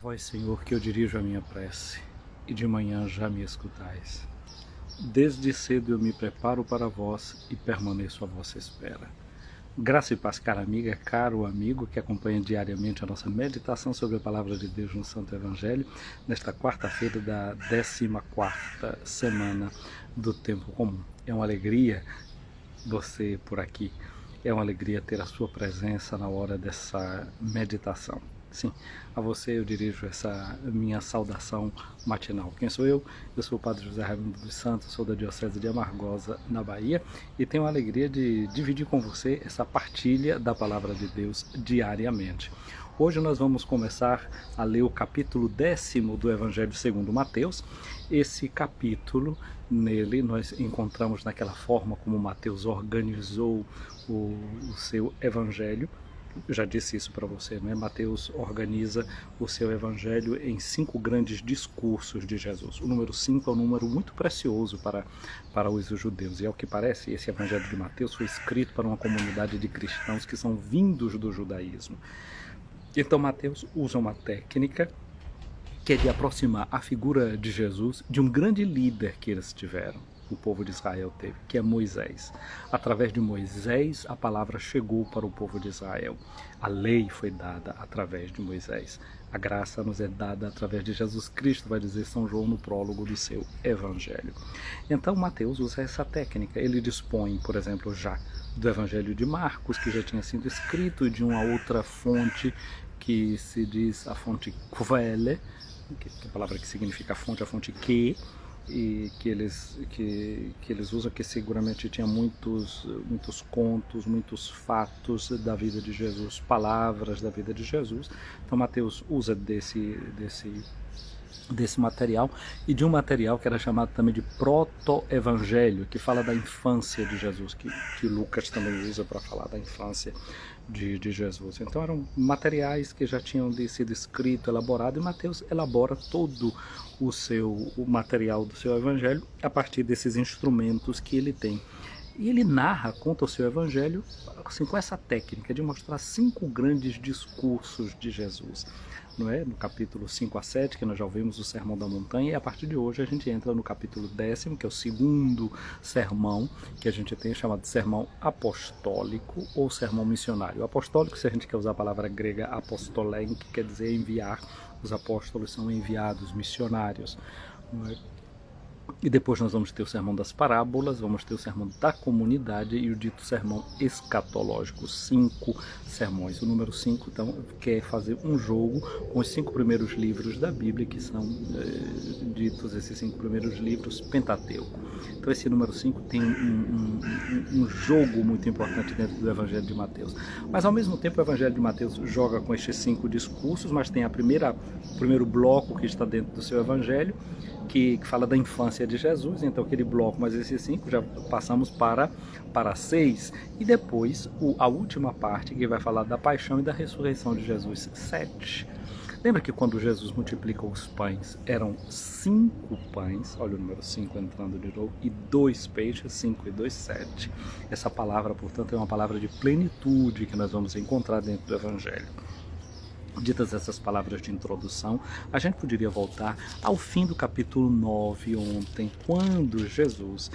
vós, Senhor, que eu dirijo a minha prece, e de manhã já me escutais. Desde cedo eu me preparo para vós e permaneço à vossa espera. Graça e paz, cara amiga, caro amigo que acompanha diariamente a nossa meditação sobre a Palavra de Deus no Santo Evangelho, nesta quarta-feira da 14ª semana do Tempo Comum. É uma alegria você por aqui, é uma alegria ter a sua presença na hora dessa meditação. Sim, a você eu dirijo essa minha saudação matinal. Quem sou eu? Eu sou o Padre José Raimundo dos Santos, sou da Diocese de Amargosa, na Bahia, e tenho a alegria de dividir com você essa partilha da Palavra de Deus diariamente. Hoje nós vamos começar a ler o capítulo 10º do Evangelho segundo Mateus. Esse capítulo, nele nós encontramos naquela forma como Mateus organizou o seu Evangelho. Eu já disse isso para você, né? Mateus organiza o seu evangelho em 5 grandes discursos de Jesus. O número 5 é um número muito precioso para os judeus. E ao que parece, esse evangelho de Mateus foi escrito para uma comunidade de cristãos que são vindos do judaísmo. Então Mateus usa uma técnica que é de aproximar a figura de Jesus de um grande líder que eles tiveram. O povo de Israel teve, que é Moisés. Através de Moisés, a palavra chegou para o povo de Israel. A lei foi dada através de Moisés. A graça nos é dada através de Jesus Cristo, vai dizer São João no prólogo do seu Evangelho. Então, Mateus usa essa técnica. Ele dispõe, por exemplo, já do Evangelho de Marcos, que já tinha sido escrito, e de uma outra fonte que se diz a fonte Quelle, que é a palavra que significa a fonte que, e que eles usam, que seguramente tinha muitos contos, muitos fatos da vida de Jesus, palavras da vida de Jesus. Então Mateus usa desse material, e de um material que era chamado também de proto-evangelho, que fala da infância de Jesus, que Lucas também usa para falar da infância de Jesus. Então eram materiais que já tinham sido escrito, elaborado, e Mateus elabora todo o material do seu evangelho a partir desses instrumentos que ele tem. E ele conta o seu evangelho assim, com essa técnica de mostrar 5 grandes discursos de Jesus. Não é? No capítulo 5 a 7, que nós já ouvimos o Sermão da Montanha, e a partir de hoje a gente entra no capítulo 10º, que é o segundo sermão que a gente tem, chamado de Sermão Apostólico ou Sermão Missionário. O apostólico, se a gente quer usar a palavra grega apostolen, que quer dizer enviar, os apóstolos são enviados, missionários. Não é? E depois nós vamos ter o sermão das parábolas, vamos ter o sermão da comunidade e o dito sermão escatológico. 5 sermões. O número 5, então, quer fazer um jogo com os 5 primeiros livros da Bíblia, que são ditos, esses 5 primeiros livros, Pentateuco. Então esse número 5 tem um jogo muito importante dentro do Evangelho de Mateus. Mas ao mesmo tempo o Evangelho de Mateus joga com estes 5 discursos, mas tem o primeiro bloco que está dentro do seu Evangelho, que fala da infância de Jesus. Então aquele bloco, mas esses 5 já passamos para 6, e depois a última parte, que vai falar da paixão e da ressurreição de Jesus, 7. Lembra que quando Jesus multiplicou os pães, eram 5 pães, olha o número 5 entrando de novo, e 2 peixes, 5 e 2, 7. Essa palavra, portanto, é uma palavra de plenitude que nós vamos encontrar dentro do Evangelho. Ditas essas palavras de introdução, a gente poderia voltar ao fim do capítulo 9 ontem, quando Jesus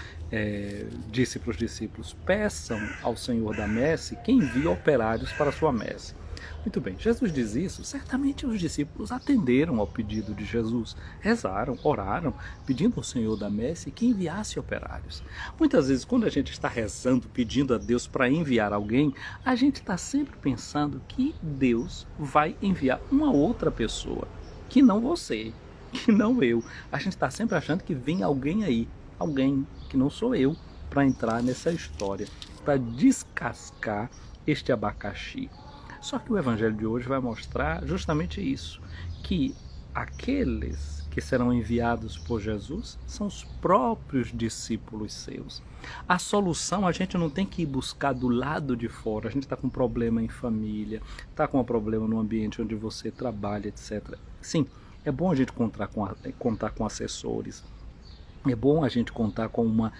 disse para os discípulos: peçam ao Senhor da messe que envie operários para a sua messe. Muito bem, Jesus diz isso, certamente os discípulos atenderam ao pedido de Jesus, rezaram, oraram, pedindo ao Senhor da messe que enviasse operários. Muitas vezes, quando a gente está rezando, pedindo a Deus para enviar alguém, a gente está sempre pensando que Deus vai enviar uma outra pessoa, que não você, que não eu. A gente está sempre achando que vem alguém aí, alguém que não sou eu, para entrar nessa história, para descascar este abacaxi. Só que o Evangelho de hoje vai mostrar justamente isso, que aqueles que serão enviados por Jesus são os próprios discípulos seus. A solução a gente não tem que ir buscar do lado de fora. A gente está com um problema em família, está com um problema no ambiente onde você trabalha, etc. Sim, é bom a gente contar com assessores, é bom a gente contar com uma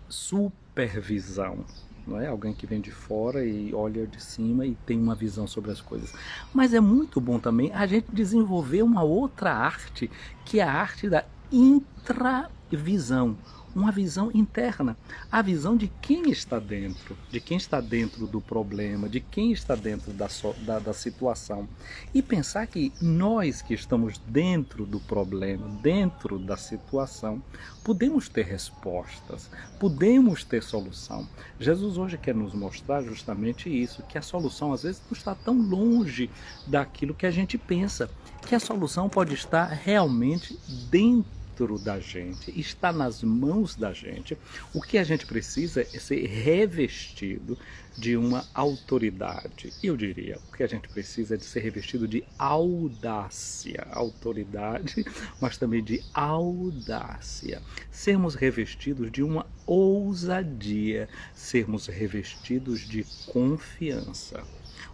supervisão. não é? Alguém que vem de fora e olha de cima e tem uma visão sobre as coisas. Mas é muito bom também a gente desenvolver uma outra arte, que é a arte da intravisão, uma visão interna, a visão de quem está dentro do problema, de quem está dentro da situação. E pensar que nós que estamos dentro do problema, dentro da situação, podemos ter respostas, podemos ter solução. Jesus hoje quer nos mostrar justamente isso, que a solução às vezes não está tão longe daquilo que a gente pensa, que a solução pode estar realmente dentro da gente, está nas mãos da gente. O que a gente precisa é ser revestido de uma autoridade. Eu diria, o que a gente precisa é de ser revestido de audácia, autoridade, mas também de audácia. Sermos revestidos de uma ousadia, sermos revestidos de confiança.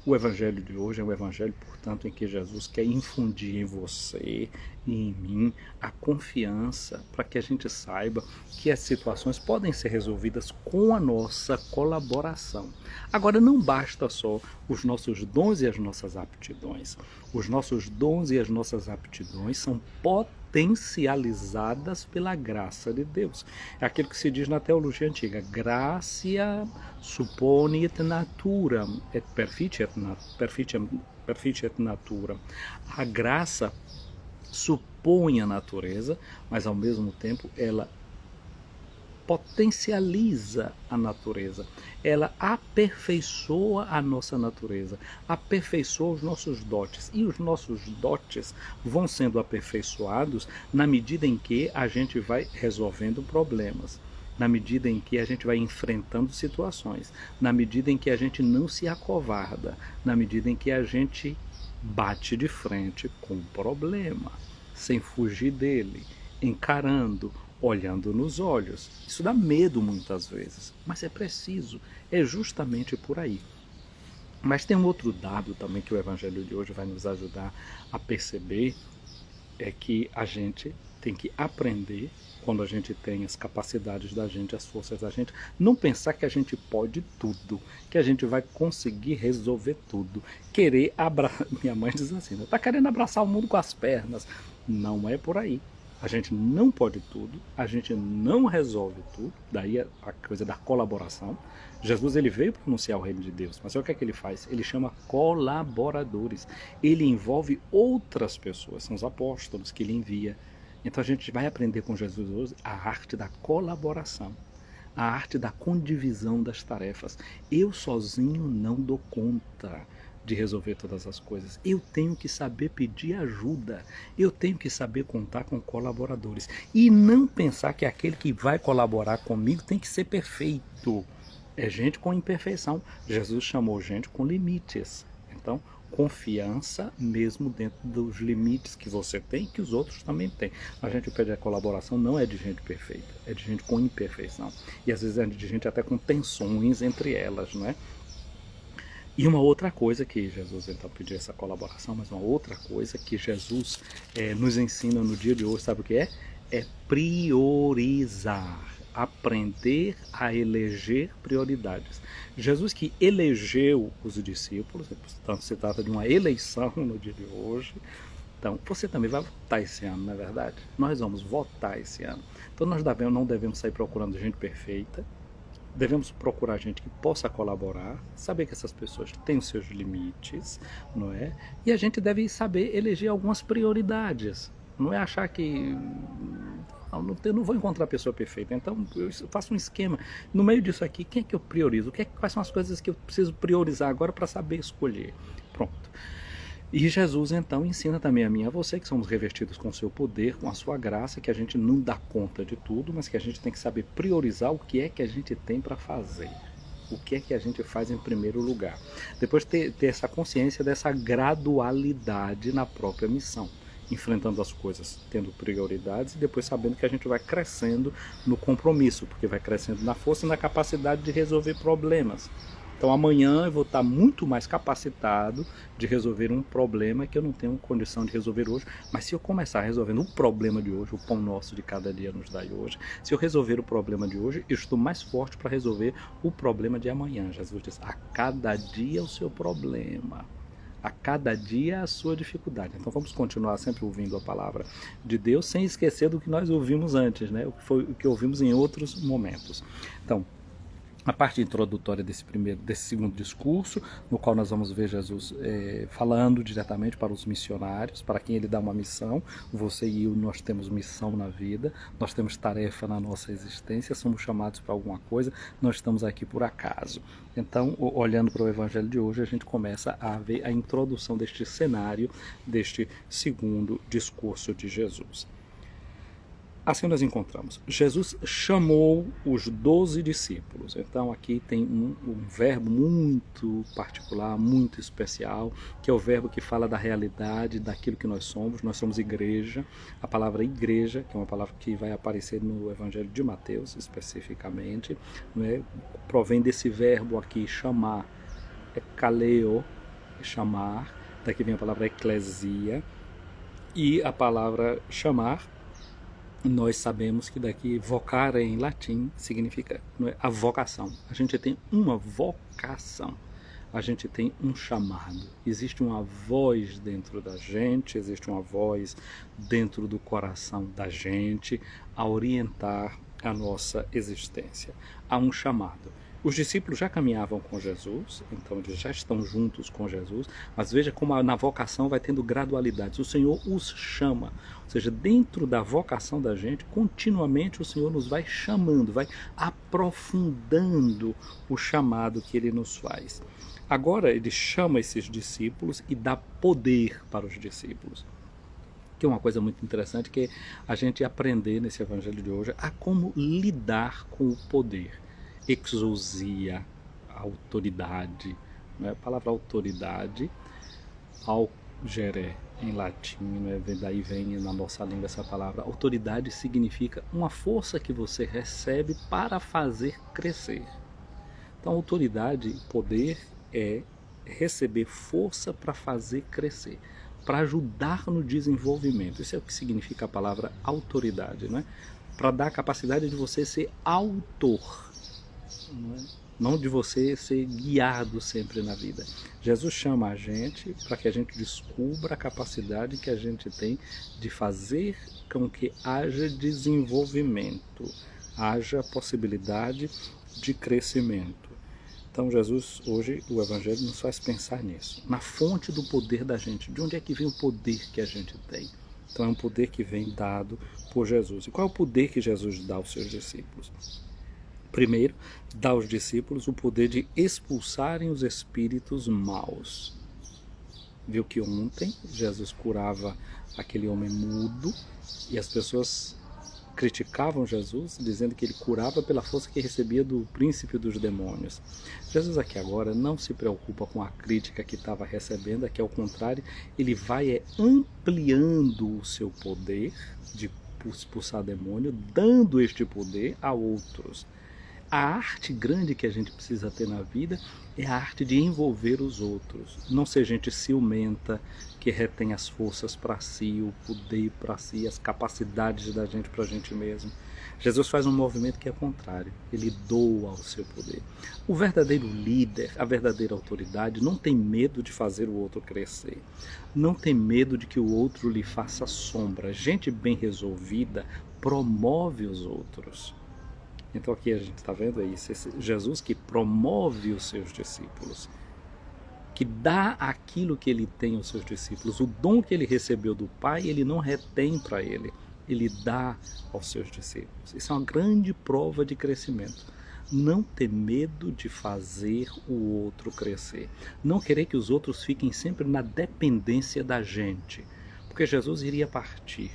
O evangelho de hoje é um evangelho, portanto, em que Jesus quer infundir em você e em mim a confiança para que a gente saiba que as situações podem ser resolvidas com a nossa colaboração. Agora, não basta só os nossos dons e as nossas aptidões. Os nossos dons e as nossas aptidões são potencializadas pela graça de Deus. É aquilo que se diz na teologia antiga: gratia supponit naturam et perficiat natura. A graça supõe a natureza, mas ao mesmo tempo ela potencializa a natureza, ela aperfeiçoa a nossa natureza, aperfeiçoa os nossos dotes, e os nossos dotes vão sendo aperfeiçoados na medida em que a gente vai resolvendo problemas, na medida em que a gente vai enfrentando situações, na medida em que a gente não se acovarda, na medida em que a gente bate de frente com o problema, sem fugir dele, encarando, olhando nos olhos. Isso dá medo muitas vezes, mas é preciso, é justamente por aí. Mas tem um outro dado também que o Evangelho de hoje vai nos ajudar a perceber, é que a gente tem que aprender, quando a gente tem as capacidades da gente, as forças da gente, não pensar que a gente pode tudo, que a gente vai conseguir resolver tudo. Querer abraçar, minha mãe diz assim, está querendo abraçar o mundo com as pernas. Não é por aí. A gente não pode tudo, a gente não resolve tudo, daí a coisa da colaboração. Jesus ele veio para anunciar o reino de Deus, mas olha o que é que ele faz? Ele chama colaboradores, ele envolve outras pessoas, são os apóstolos que ele envia. Então a gente vai aprender com Jesus hoje a arte da colaboração, a arte da condivisão das tarefas. Eu sozinho não dou conta de resolver todas as coisas. Eu tenho que saber pedir ajuda. Eu tenho que saber contar com colaboradores. E não pensar que aquele que vai colaborar comigo tem que ser perfeito. É gente com imperfeição. Jesus chamou gente com limites. Então, confiança mesmo dentro dos limites que você tem e que os outros também têm. A gente pede a colaboração não é de gente perfeita, é de gente com imperfeição. E às vezes é de gente até com tensões entre elas, não é? E uma outra coisa que Jesus então pediu essa colaboração, mas uma outra coisa que Jesus nos ensina no dia de hoje, sabe o que é? É priorizar, aprender a eleger prioridades. Jesus que elegeu os discípulos, portanto se trata de uma eleição no dia de hoje. Então você também vai votar esse ano, não é verdade? Nós vamos votar esse ano. Então nós não devemos sair procurando gente perfeita. Devemos procurar gente que possa colaborar, saber que essas pessoas têm os seus limites, não é? E a gente deve saber eleger algumas prioridades. Não é achar que não vou encontrar a pessoa perfeita, então eu faço um esquema. No meio disso aqui, quem é que eu priorizo? Quais são as coisas que eu preciso priorizar agora para saber escolher? Pronto. E Jesus então ensina também a mim e a você que somos revestidos com o seu poder, com a sua graça, que a gente não dá conta de tudo, mas que a gente tem que saber priorizar o que é que a gente tem para fazer. O que é que a gente faz em primeiro lugar. Depois ter essa consciência dessa gradualidade na própria missão. Enfrentando as coisas, tendo prioridades e depois sabendo que a gente vai crescendo no compromisso, porque vai crescendo na força e na capacidade de resolver problemas. Então amanhã eu vou estar muito mais capacitado de resolver um problema que eu não tenho condição de resolver hoje, mas se eu começar resolvendo o problema de hoje, o pão nosso de cada dia nos dai hoje, se eu resolver o problema de hoje, eu estou mais forte para resolver o problema de amanhã. Jesus diz, a cada dia o seu problema. A cada dia a sua dificuldade. Então vamos continuar sempre ouvindo a palavra de Deus, sem esquecer do que nós ouvimos antes, né? O que foi o que ouvimos em outros momentos. Então, a parte introdutória desse segundo discurso, no qual nós vamos ver Jesus falando diretamente para os missionários, para quem ele dá uma missão. Você e eu, nós temos missão na vida, nós temos tarefa na nossa existência, somos chamados para alguma coisa, não estamos aqui por acaso. Então, olhando para o evangelho de hoje, a gente começa a ver a introdução deste cenário, deste segundo discurso de Jesus. Assim nós encontramos, Jesus chamou os 12 discípulos. Então aqui tem um verbo muito particular, muito especial, que é o verbo que fala da realidade, daquilo que nós somos igreja. A palavra igreja, que é uma palavra que vai aparecer no Evangelho de Mateus especificamente, né? Provém desse verbo aqui, chamar, é kaleo, chamar, daqui vem a palavra eclesia, e a palavra chamar, nós sabemos que daqui vocare em latim significa a vocação. A gente tem uma vocação, a gente tem um chamado. Existe uma voz dentro da gente, existe uma voz dentro do coração da gente a orientar a nossa existência. Há um chamado. Os discípulos já caminhavam com Jesus, então eles já estão juntos com Jesus, mas veja como na vocação vai tendo gradualidades. O Senhor os chama, ou seja, dentro da vocação da gente, continuamente o Senhor nos vai chamando, vai aprofundando o chamado que Ele nos faz. Agora Ele chama esses discípulos e dá poder para os discípulos. Que é uma coisa muito interessante que a gente aprender nesse evangelho de hoje a como lidar com o poder. Exousia, autoridade, né? A palavra autoridade, augere em latim, né? Daí vem na nossa língua essa palavra. Autoridade significa uma força que você recebe para fazer crescer. Então autoridade, poder é receber força para fazer crescer, para ajudar no desenvolvimento. Isso é o que significa a palavra autoridade, né? Para dar a capacidade de você ser autor, não de você ser guiado sempre na vida. Jesus chama a gente para que a gente descubra a capacidade que a gente tem de fazer com que haja desenvolvimento, haja possibilidade de crescimento. Então Jesus, hoje, o Evangelho nos faz pensar nisso, na fonte do poder da gente. De onde é que vem o poder que a gente tem? Então é um poder que vem dado por Jesus. E qual é o poder que Jesus dá aos seus discípulos? Primeiro, dá aos discípulos o poder de expulsarem os espíritos maus. Viu que ontem Jesus curava aquele homem mudo e as pessoas criticavam Jesus, dizendo que ele curava pela força que recebia do príncipe dos demônios. Jesus aqui agora não se preocupa com a crítica que estava recebendo, aqui ao contrário, ele vai ampliando o seu poder de expulsar demônio, dando este poder a outros. A arte grande que a gente precisa ter na vida é a arte de envolver os outros. Não ser gente ciumenta, que retém as forças para si, o poder para si, as capacidades da gente para a gente mesmo. Jesus faz um movimento que é contrário. Ele doa o seu poder. O verdadeiro líder, a verdadeira autoridade, não tem medo de fazer o outro crescer. Não tem medo de que o outro lhe faça sombra. Gente bem resolvida promove os outros. Então aqui a gente está vendo aí Jesus que promove os seus discípulos, que dá aquilo que ele tem aos seus discípulos, o dom que ele recebeu do Pai, ele não retém para ele, ele dá aos seus discípulos. Isso é uma grande prova de crescimento. Não ter medo de fazer o outro crescer, não querer que os outros fiquem sempre na dependência da gente, porque Jesus iria partir.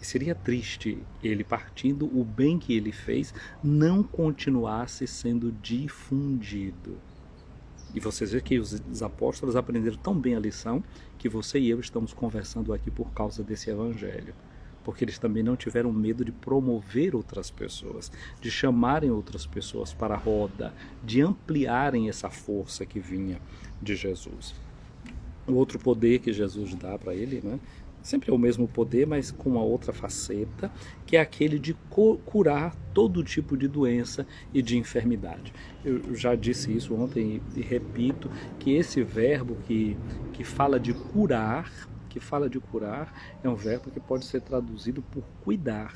E seria triste ele partindo, o bem que ele fez não continuasse sendo difundido. E vocês veem que os apóstolos aprenderam tão bem a lição que você e eu estamos conversando aqui por causa desse evangelho. porque eles também não tiveram medo de promover outras pessoas, de chamarem outras pessoas para a roda, de ampliarem essa força que vinha de Jesus. O outro poder que Jesus dá para ele, né? Sempre é o mesmo poder, mas com uma outra faceta, que é aquele de curar todo tipo de doença e de enfermidade. Eu já disse isso ontem e repito, que esse verbo que fala de curar, é um verbo que pode ser traduzido por cuidar.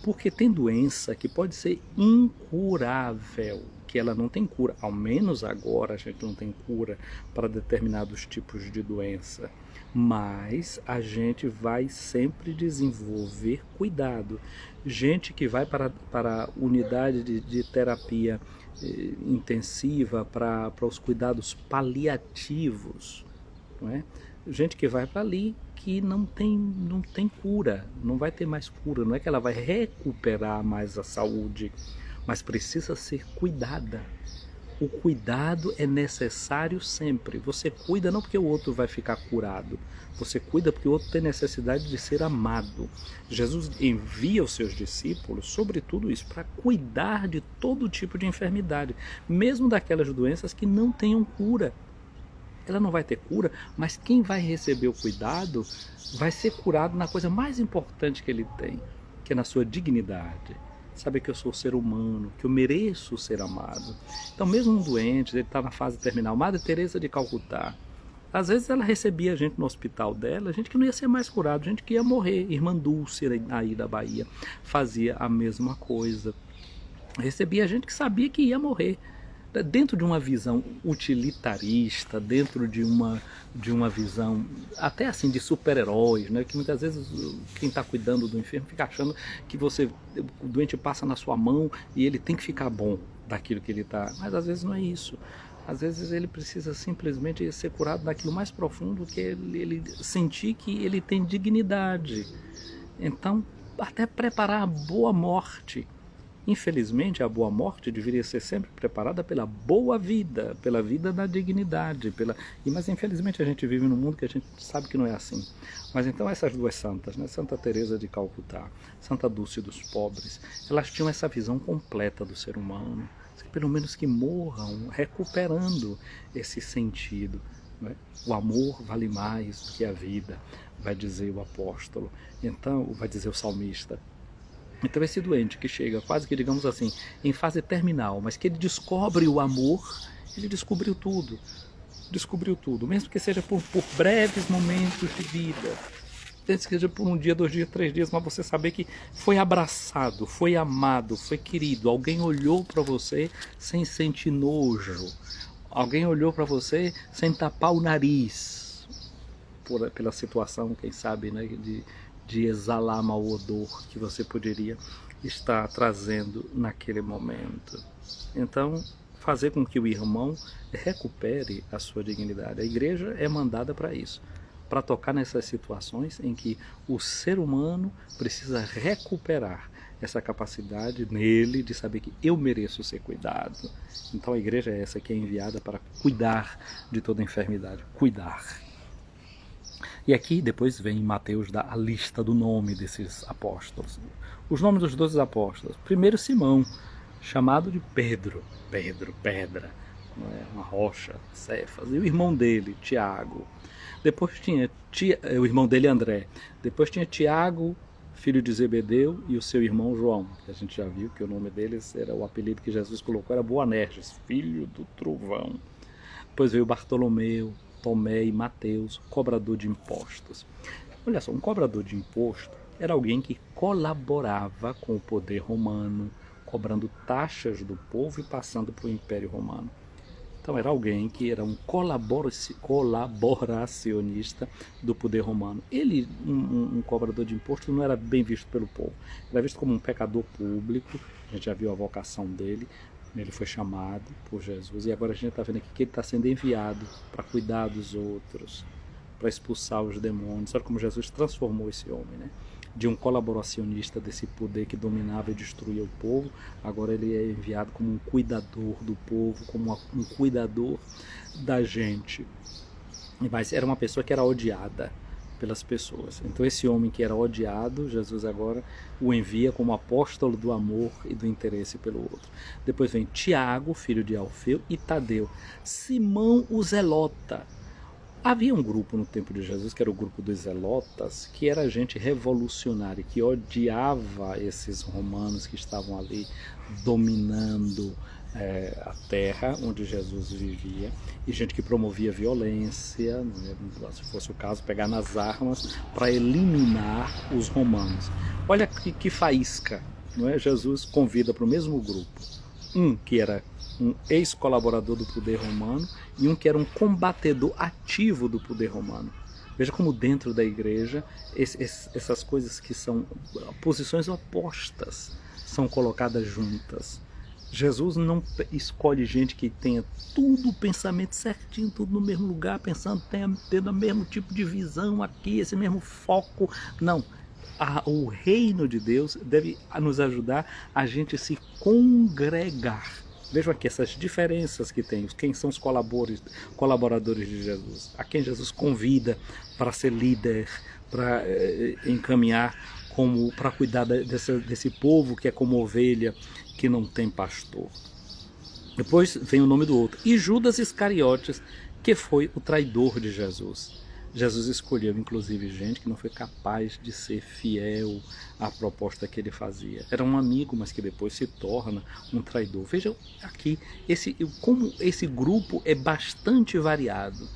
Porque tem doença que pode ser incurável, que ela não tem cura, ao menos agora a gente não tem cura para determinados tipos de doença, mas a gente vai sempre desenvolver cuidado. Gente que vai para a unidade de terapia intensiva, para os cuidados paliativos, não é? Gente que vai para ali que não tem cura, não vai ter mais cura, não é que ela vai recuperar mais a saúde, mas precisa ser cuidada. O cuidado é necessário sempre. Você cuida não porque o outro vai ficar curado, você cuida porque o outro tem necessidade de ser amado. Jesus envia os seus discípulos, sobretudo isso, para cuidar de todo tipo de enfermidade, mesmo daquelas doenças que não tenham cura. Ela não vai ter cura, mas quem vai receber o cuidado vai ser curado na coisa mais importante que ele tem, que é na sua dignidade. Saber que eu sou ser humano, que eu mereço ser amado. Então, mesmo um doente, ele está na fase terminal. Madre Teresa de Calcutá, às vezes ela recebia gente no hospital dela, gente que não ia ser mais curado, gente que ia morrer. Irmã Dulce, aí da Bahia, fazia a mesma coisa. Recebia gente que sabia que ia morrer. Dentro de uma visão utilitarista, dentro de uma visão até assim de super-heróis, né? Que muitas vezes quem está cuidando do enfermo fica achando que o doente passa na sua mão e ele tem que ficar bom daquilo que ele está, mas às vezes não é isso. Às vezes ele precisa simplesmente ser curado daquilo mais profundo, que ele sentir que ele tem dignidade. Então, até preparar a boa morte. Infelizmente, a boa morte deveria ser sempre preparada pela boa vida, pela vida da dignidade. Mas infelizmente a gente vive num mundo que a gente sabe que não é assim. Mas então essas duas santas, né? Santa Teresa de Calcutá, Santa Dulce dos Pobres, elas tinham essa visão completa do ser humano, pelo menos que morram recuperando esse sentido. Né? O amor vale mais do que a vida, vai dizer o apóstolo. Então, vai dizer o salmista. Então esse doente que chega quase que, digamos assim, em fase terminal, mas que ele descobre o amor, ele descobriu tudo, mesmo que seja por breves momentos de vida, mesmo que seja por um dia, 2 dias, 3 dias, mas você saber que foi abraçado, foi amado, foi querido, alguém olhou para você sem sentir nojo, alguém olhou para você sem tapar o nariz, pela situação, quem sabe, né, de exalar mau odor que você poderia estar trazendo naquele momento. Então, fazer com que o irmão recupere a sua dignidade. A igreja é mandada para isso, para tocar nessas situações em que o ser humano precisa recuperar essa capacidade nele de saber que eu mereço ser cuidado. Então a igreja é essa que é enviada para cuidar de toda enfermidade, cuidar. E aqui depois vem Mateus dá a lista do nome desses apóstolos. Os nomes dos 12 apóstolos. Primeiro Simão, chamado de Pedro, pedra, não é? Uma rocha, Cefas. E o irmão dele, Tiago. Depois tinha o irmão dele, André. Depois tinha Tiago, filho de Zebedeu, e o seu irmão João. Que a gente já viu que o nome deles era o apelido que Jesus colocou, era Boanerges, filho do trovão. Depois veio Bartolomeu, Tomé e Mateus, cobrador de impostos. Olha só, um cobrador de imposto era alguém que colaborava com o poder romano, cobrando taxas do povo e passando para o Império Romano. Então era alguém que era um colaboracionista do poder romano. Ele, um cobrador de imposto, não era bem visto pelo povo. Era visto como um pecador público, a gente já viu a vocação dele. Ele foi chamado por Jesus e agora a gente está vendo aqui que ele está sendo enviado para cuidar dos outros, para expulsar os demônios. Olha como Jesus transformou esse homem, né? De um colaboracionista desse poder que dominava e destruía o povo, agora ele é enviado como um cuidador do povo, como um cuidador da gente. Mas era uma pessoa que era odiada. pelas pessoas. Então esse homem que era odiado, Jesus agora o envia como apóstolo do amor e do interesse pelo outro. Depois vem Tiago, filho de Alfeu, e Tadeu. Simão o Zelota. Havia um grupo no tempo de Jesus, que era o grupo dos Zelotas, que era gente revolucionária, que odiava esses romanos que estavam ali dominando a terra onde Jesus vivia, e gente que promovia violência, né, se fosse o caso, pegar nas armas para eliminar os romanos. Olha que faísca, não é? Jesus convida para o mesmo grupo um que era um ex-colaborador do poder romano e um que era um combatedor ativo do poder romano. Veja como dentro da igreja essas coisas que são posições opostas são colocadas juntas. Jesus não escolhe gente que tenha tudo o pensamento certinho, tudo no mesmo lugar, pensando, tendo o mesmo tipo de visão aqui, esse mesmo foco. Não. O reino de Deus deve nos ajudar a gente se congregar. Vejam aqui essas diferenças que tem, quem são os colaboradores de Jesus, a quem Jesus convida para ser líder, para encaminhar, para cuidar desse povo que é como ovelha que não tem pastor. Depois vem o nome do outro, e Judas Iscariotes, que foi o traidor de Jesus. Jesus escolheu inclusive gente que não foi capaz de ser fiel à proposta que ele fazia. Era um amigo, mas que depois se torna um traidor. Vejam aqui como esse grupo é bastante variado.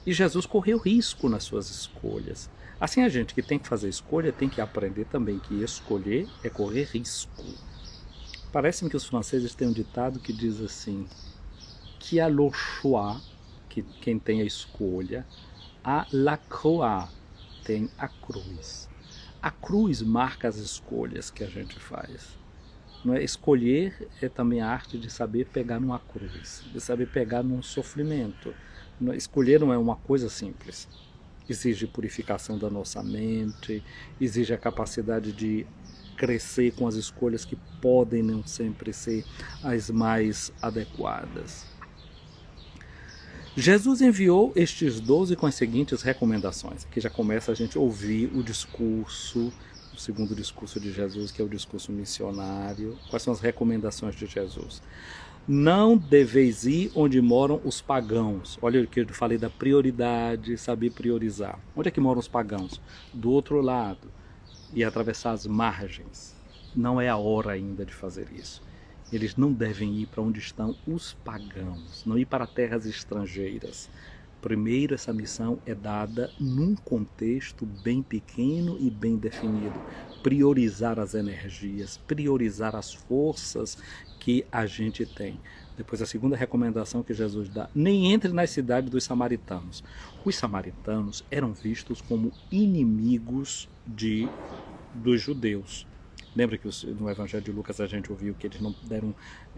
E Jesus correu risco nas suas escolhas. Assim, a gente que tem que fazer escolha tem que aprender também que escolher é correr risco. Parece-me que os franceses têm um ditado que diz assim: que a le choix, que quem tem a escolha, a la croix, tem a cruz. A cruz marca as escolhas que a gente faz. Não é? Escolher é também a arte de saber pegar numa cruz, de saber pegar num sofrimento. Escolher não é uma coisa simples. Exige purificação da nossa mente, exige a capacidade de crescer com as escolhas que podem não sempre ser as mais adequadas. Jesus enviou estes 12 com as seguintes recomendações. Aqui já começa a gente ouvir o discurso, o segundo discurso de Jesus, que é o discurso missionário. Quais são as recomendações de Jesus? Não deveis ir onde moram os pagãos. Olha o que eu falei da prioridade, saber priorizar. Onde é que moram os pagãos? Do outro lado. E atravessar as margens. Não é a hora ainda de fazer isso. Eles não devem ir para onde estão os pagãos, não ir para terras estrangeiras. Primeiro, essa missão é dada num contexto bem pequeno e bem definido. Priorizar as energias, priorizar as forças que a gente tem. Depois, a segunda recomendação que Jesus dá: nem entre nas cidades dos samaritanos. Os samaritanos eram vistos como inimigos dos judeus. Lembra que no Evangelho de Lucas a gente ouviu que eles não deram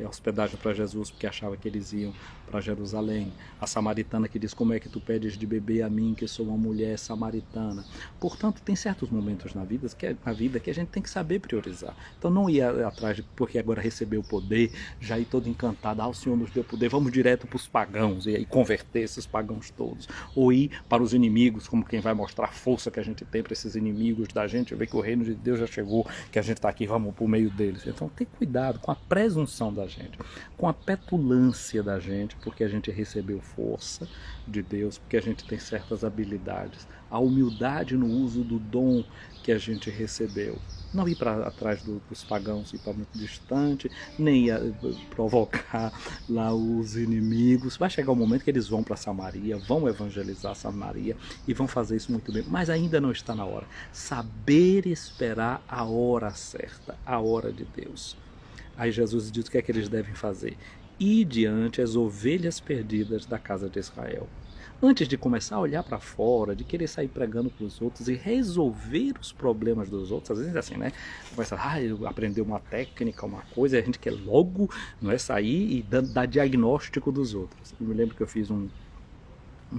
hospedagem para Jesus porque achavam que eles iam para Jerusalém. A samaritana que diz: como é que tu pedes de beber a mim, que sou uma mulher samaritana? Portanto, tem certos momentos na vida que a gente tem que saber priorizar. Então não ir atrás porque agora recebeu o poder, já ir todo encantado: o Senhor nos deu poder, vamos direto para os pagãos e aí converter esses pagãos todos. Ou ir para os inimigos, como quem vai mostrar a força que a gente tem para esses inimigos da gente, ver que o reino de Deus já chegou, que a gente está aqui, vamos por meio deles. Então tem cuidado com a presunção da gente, com a petulância da gente, porque a gente recebeu força de Deus, porque a gente tem certas habilidades, a humildade no uso do dom que a gente recebeu. Não ir para atrás dos pagãos, ir para muito distante, nem provocar lá os inimigos. Vai chegar um momento que eles vão para Samaria, vão evangelizar Samaria e vão fazer isso muito bem, mas ainda não está na hora. Saber esperar a hora certa, a hora de Deus. Aí Jesus diz o que é que eles devem fazer: ir diante as ovelhas perdidas da casa de Israel. Antes de começar a olhar para fora, de querer sair pregando para os outros e resolver os problemas dos outros, às vezes é assim, né? Começa, eu aprendi uma técnica, uma coisa, e a gente quer logo, não é, sair e dar diagnóstico dos outros. Eu me lembro que eu fiz um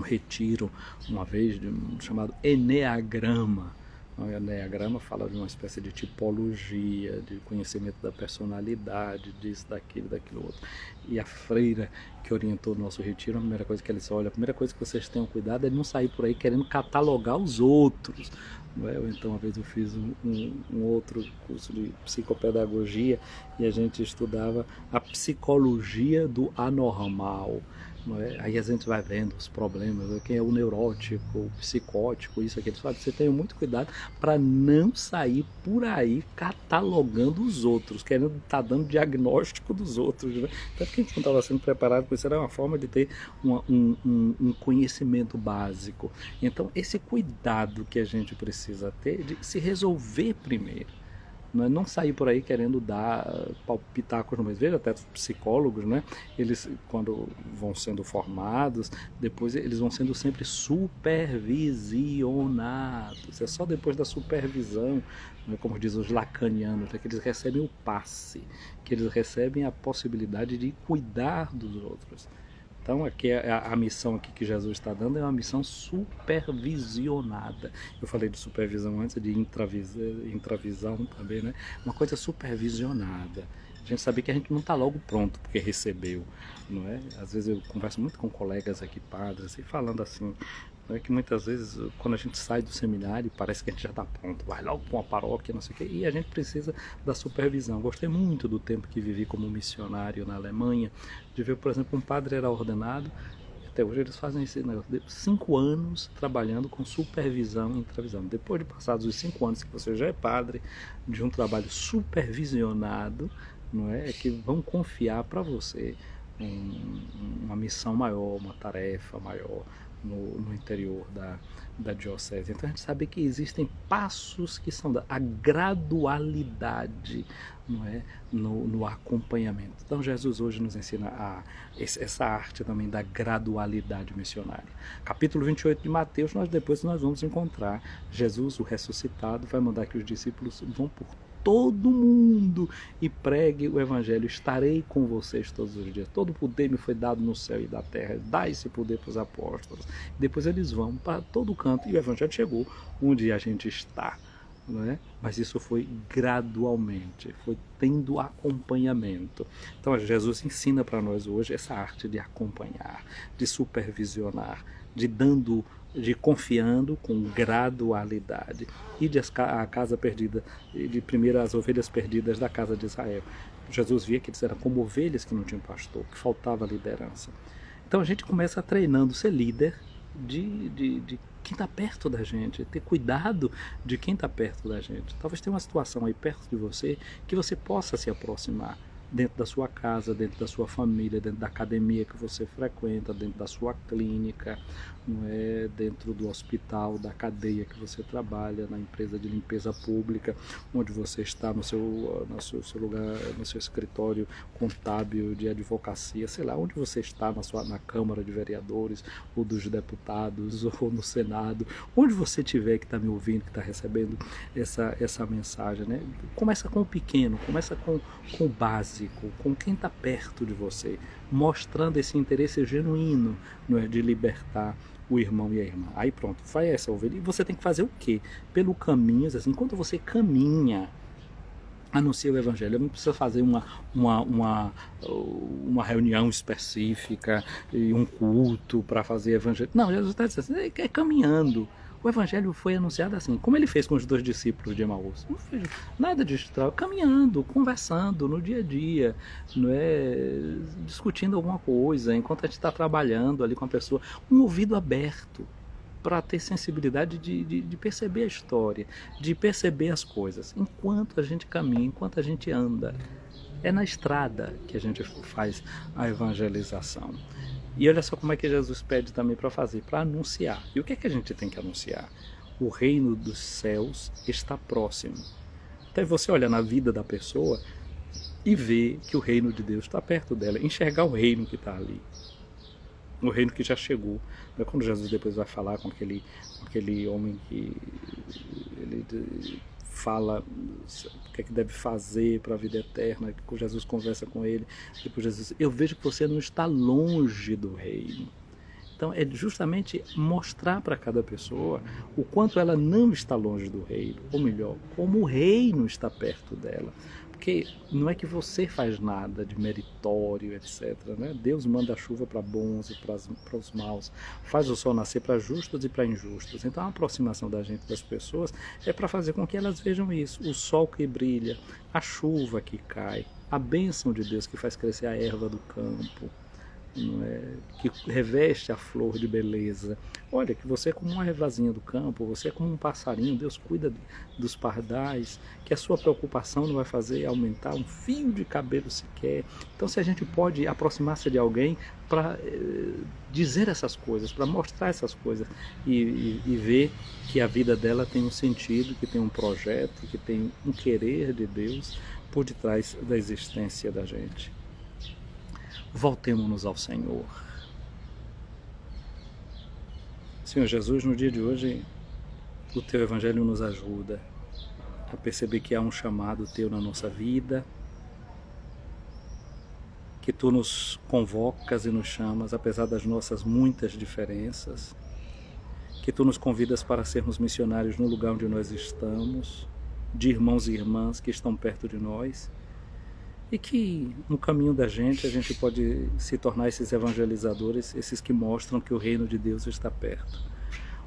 retiro uma vez chamado Eneagrama, O Enneagrama fala de uma espécie de tipologia, de conhecimento da personalidade, disso, daquilo outro. E a freira que orientou o nosso retiro, a primeira coisa que ele disse, olha, a primeira coisa que vocês tenham cuidado é não sair por aí querendo catalogar os outros. Não é? Ou então, uma vez eu fiz um outro curso de psicopedagogia e a gente estudava a psicologia do anormal. Não é? Aí a gente vai vendo os problemas, quem é o neurótico, o psicótico, isso, aquilo. Você tenha muito cuidado para não sair por aí catalogando os outros, querendo estar dando diagnóstico dos outros. Né? Até porque a gente não estava sendo preparado, isso era uma forma de ter um conhecimento básico. Então, esse cuidado que a gente precisa ter de se resolver primeiro. Não sair por aí querendo dar pitacos no meio. Veja, até os psicólogos, né? Eles, quando vão sendo formados, depois eles vão sendo sempre supervisionados. É só depois da supervisão, né, como diz os lacanianos, é que eles recebem o passe, que eles recebem a possibilidade de cuidar dos outros. Então, aqui a missão aqui que Jesus está dando é uma missão supervisionada. Eu falei de supervisão antes, de intravisão também, né? Uma coisa supervisionada. A gente sabia que a gente não está logo pronto porque recebeu, não é? Às vezes eu converso muito com colegas aqui, padres, e falando assim, não é que muitas vezes quando a gente sai do seminário parece que a gente já está pronto, vai logo para uma paróquia, não sei o quê, e a gente precisa da supervisão. Gostei muito do tempo que vivi como missionário na Alemanha, de ver, por exemplo, um padre era ordenado, até hoje eles fazem esse negócio, 5 anos trabalhando com supervisão e intravisão. Depois de passados os 5 anos que você já é padre, de um trabalho supervisionado, não é que vão confiar para você uma missão maior, uma tarefa maior no interior da diocese. Então a gente sabe que existem passos que são a gradualidade, não é? No acompanhamento. Então Jesus hoje nos ensina essa arte também da gradualidade missionária. Capítulo 28 de Mateus, depois nós vamos encontrar Jesus, o ressuscitado, vai mandar que os discípulos vão por todo mundo e pregue o evangelho. Estarei com vocês todos os dias. Todo poder me foi dado no céu e da terra. Dá esse poder para os apóstolos. Depois eles vão para todo canto e o evangelho chegou onde a gente está. Não é? Mas isso foi gradualmente, foi tendo acompanhamento. Então Jesus ensina para nós hoje essa arte de acompanhar, de supervisionar, de confiando com gradualidade. E de a casa perdida, de primeiro as ovelhas perdidas da casa de Israel. Jesus via que eles eram como ovelhas que não tinham pastor, que faltava liderança. Então a gente começa treinando ser líder de quem está perto da gente, ter cuidado de quem está perto da gente. Talvez tenha uma situação aí perto de você que você possa se aproximar, dentro da sua casa, dentro da sua família, dentro da academia que você frequenta, dentro da sua clínica, não é? Dentro do hospital, da cadeia que você trabalha, na empresa de limpeza pública, onde você está no seu lugar, no seu escritório contábil de advocacia, sei lá, onde você está na Câmara de Vereadores, ou dos deputados, ou no Senado, onde você estiver que está me ouvindo, que está recebendo essa mensagem, né? Começa com o pequeno, começa com o básico, com quem está perto de você, mostrando esse interesse genuíno, não é, de libertar o irmão e a irmã. Aí pronto, vai essa ovelha. E você tem que fazer o quê? Pelo caminho, assim, enquanto você caminha, anuncia o evangelho. Não precisa fazer uma reunião específica e um culto para fazer evangelho. Não, Jesus está dizendo assim, é caminhando. O evangelho foi anunciado assim, como ele fez com os 2 discípulos de Emaús. Não fez nada de estranho, caminhando, conversando no dia a dia, não é? Discutindo alguma coisa, enquanto a gente está trabalhando ali com a pessoa, um ouvido aberto para ter sensibilidade de perceber a história, de perceber as coisas, enquanto a gente caminha, enquanto a gente anda. É na estrada que a gente faz a evangelização. E olha só como é que Jesus pede também para fazer, para anunciar. E o que é que a gente tem que anunciar? O reino dos céus está próximo. Então você olha na vida da pessoa e vê que o reino de Deus está perto dela, enxergar o reino que está ali. O reino que já chegou. Quando Jesus depois vai falar com aquele homem que ele fala o que é que deve fazer para a vida eterna, que Jesus conversa com ele, depois Jesus, eu vejo que você não está longe do reino. Então é justamente mostrar para cada pessoa o quanto ela não está longe do reino, ou melhor, como o reino está perto dela. Porque não é que você faz nada de meritório, etc. Né? Deus manda a chuva para bons e para os maus, faz o sol nascer para justos e para injustos. Então a aproximação da gente das pessoas é para fazer com que elas vejam isso, o sol que brilha, a chuva que cai, a bênção de Deus que faz crescer a erva do campo, não é? Que reveste a flor de beleza. Olha, que você é como uma ervazinha do campo, você é como um passarinho, Deus cuida dos pardais, que a sua preocupação não vai fazer aumentar um fio de cabelo sequer. Então, se a gente pode aproximar-se de alguém para dizer essas coisas, para mostrar essas coisas e ver que a vida dela tem um sentido, que tem um projeto, que tem um querer de Deus por detrás da existência da gente. Voltemos-nos ao Senhor. Senhor Jesus, no dia de hoje, o Teu Evangelho nos ajuda a perceber que há um chamado Teu na nossa vida, que Tu nos convocas e nos chamas, apesar das nossas muitas diferenças, que Tu nos convidas para sermos missionários no lugar onde nós estamos, de irmãos e irmãs que estão perto de nós, e que no caminho da gente a gente pode se tornar esses evangelizadores, esses que mostram que o reino de Deus está perto.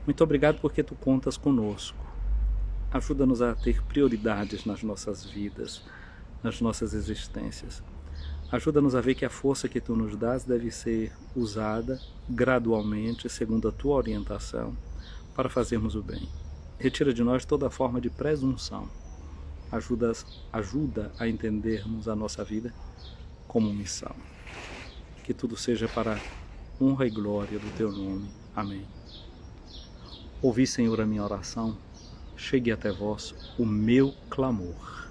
Muito obrigado porque Tu contas conosco. Ajuda-nos a ter prioridades nas nossas vidas, nas nossas existências. Ajuda-nos a ver que a força que Tu nos dás deve ser usada gradualmente, segundo a Tua orientação, para fazermos o bem. Retira de nós toda forma de presunção. Ajuda a entendermos a nossa vida como missão. Que tudo seja para honra e glória do Teu nome. Amém. Ouvi, Senhor, a minha oração. Chegue até vós o meu clamor.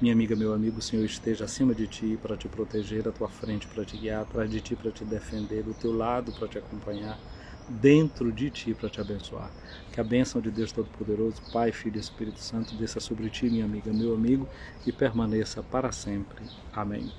Minha amiga, meu amigo, o Senhor esteja acima de ti para te proteger, à tua frente para te guiar, atrás de ti para te defender, do teu lado para te acompanhar, dentro de ti para te abençoar. Que a bênção de Deus Todo-Poderoso, Pai, Filho e Espírito Santo, desça sobre ti, minha amiga, meu amigo, e permaneça para sempre. Amém.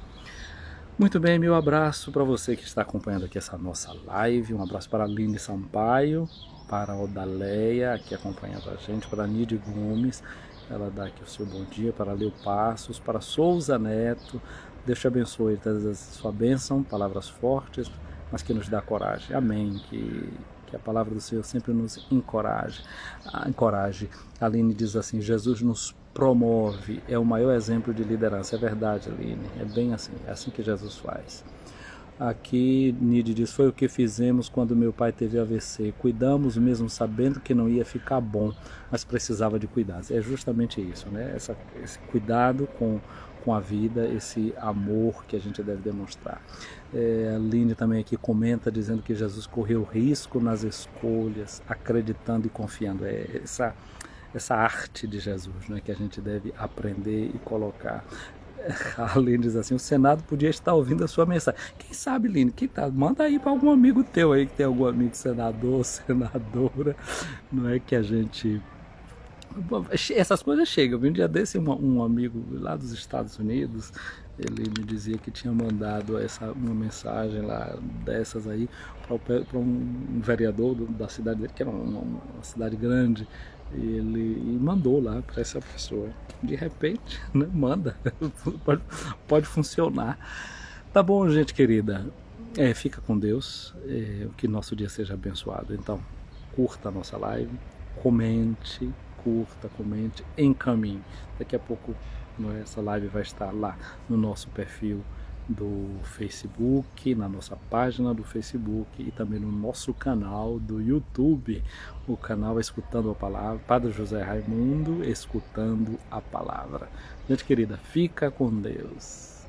Muito bem, meu abraço para você que está acompanhando aqui essa nossa live, um abraço para a Aline Sampaio, para a Odaleia, que acompanha a gente, para a Nidy Gomes, ela dá aqui o seu bom dia, para Leo Passos, para Souza Neto, Deus te abençoe, traz a sua bênção, palavras fortes, mas que nos dá coragem. Amém. Que a palavra do Senhor sempre nos encoraje. A Aline diz assim, Jesus nos promove, é o maior exemplo de liderança. É verdade, Aline, é bem assim, é assim que Jesus faz. Aqui, Nidy diz, foi o que fizemos quando meu pai teve AVC. Cuidamos mesmo sabendo que não ia ficar bom, mas precisava de cuidados. É justamente isso, né? Esse cuidado com a vida, esse amor que a gente deve demonstrar. A Aline também aqui comenta dizendo que Jesus correu risco nas escolhas, acreditando e confiando. É essa arte de Jesus, né, que a gente deve aprender e colocar. A Aline diz assim, o Senado podia estar ouvindo a sua mensagem. Quem sabe, Aline, manda aí para algum amigo teu aí, que tem algum amigo senador, senadora, não é que a gente... Essas coisas chegam. Um dia desse um amigo lá dos Estados Unidos, ele me dizia que tinha mandado uma mensagem lá dessas aí para um vereador da cidade dele, que era uma cidade grande, e mandou lá para essa pessoa. De repente, né, manda, pode funcionar. Tá bom, gente querida, fica com Deus, que nosso dia seja abençoado. Então, curta a nossa live, comente, encaminhe. Daqui a pouco essa live vai estar lá no nosso perfil do Facebook, na nossa página do Facebook e também no nosso canal do YouTube, o canal Escutando a Palavra, Padre José Raimundo, Escutando a Palavra. Gente querida, fica com Deus.